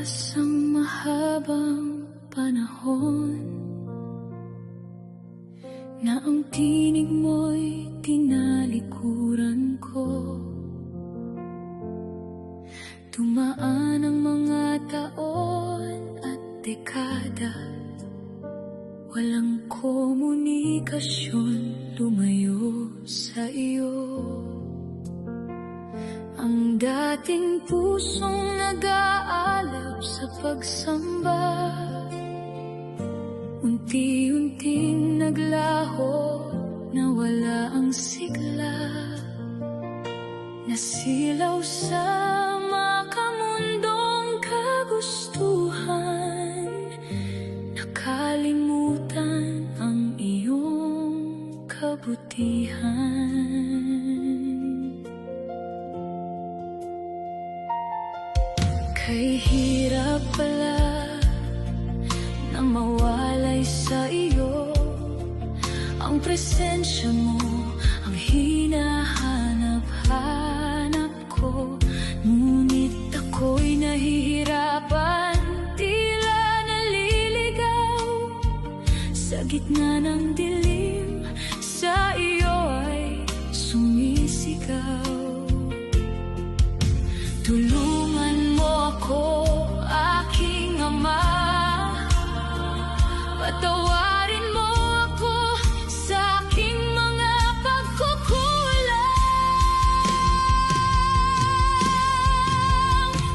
Lumipas ang mahabang panahon na ang tinig mo'y tinalikuran ko. Dumaan ang mga taon at dekada, walang komunikasyon lumayo sa iyo. Ang dating pusong nag-aalab sa pagsamba, unti-unting naglaho, nawala ang sigla. Nasilaw sa makamundong kagustuhan, nakalimutan ang iyong kabutihan. Kay hirap pala na mawalay sa iyo, ang presensya mo ang hinahanap-hanap ko. Ngunit ako'y nahihirapan, tila naliligaw sa gitna ng dilim, sa iyo ay sumisigaw. Tulungan mo ako, aking Ama, patawarin mo ako sa aking mga pagkukulang.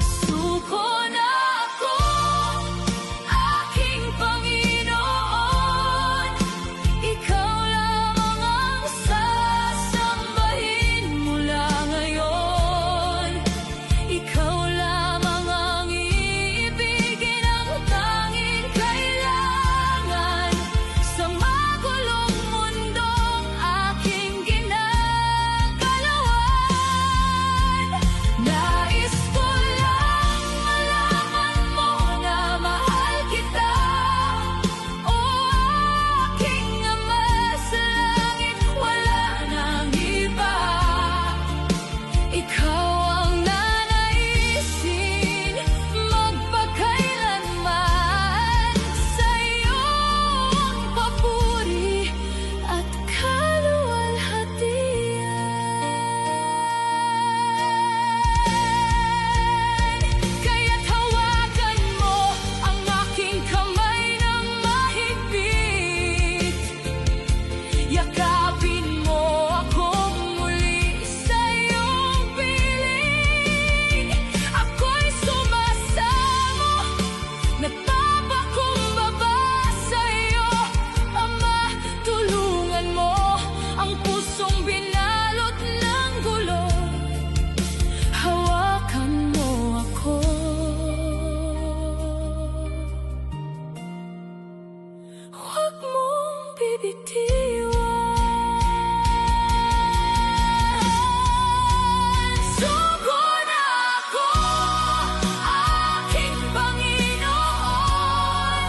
Suko na ako, aking Panginoon, ikaw lamang ang sasambahin mula ngayon. Ikaw lamang ang iibigin, ang tanging kailangan sa magulong mundong aking ginagalawan. Nais ko lang malaman mo na mahal kita, o aking Ama sa langit, wala nang iba. Ikaw ang nanaisin magpakailanman, sa iyong papuri at kaluwalhatian. Kaya't hawakan mo ang aking kamay ng mahigpit, yakapin mo akong muli sa iyong piling. Ako'y sumasamo, nagpapakumbaba sa iyo, Ama. Tulungan mo ang pusong binalot ng gulo, hawakan mo ako. Huwag mong bibitiwan. Suko na ako, aking Panginoon,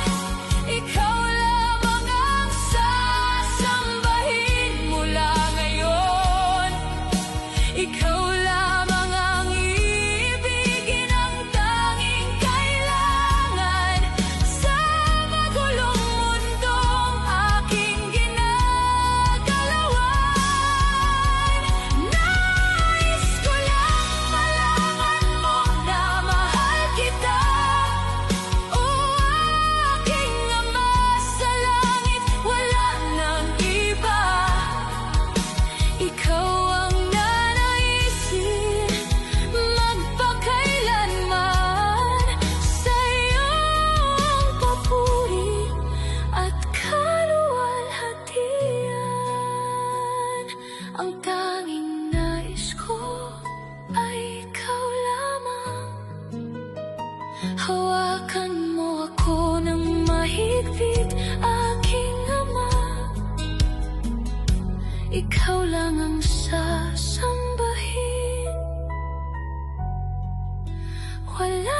ikaw lamang ang sasambahin mula ngayon. Ikaw lamang ang iibigin, ang tanging kailangan sa magulong mundong aking ginagalawan. Nais ko lang malaman mo na mahal kita, o aking Ama sa langit, wala nang iba. Ikaw ang nanaisin magpakailanman, sa iyong papuri at kaluwalhatian. Ang tanging nais ko ay ikaw lamang. Hawakan mo ako ng mahigpit, aking Ama. Ikaw lang ang sasambahin, wala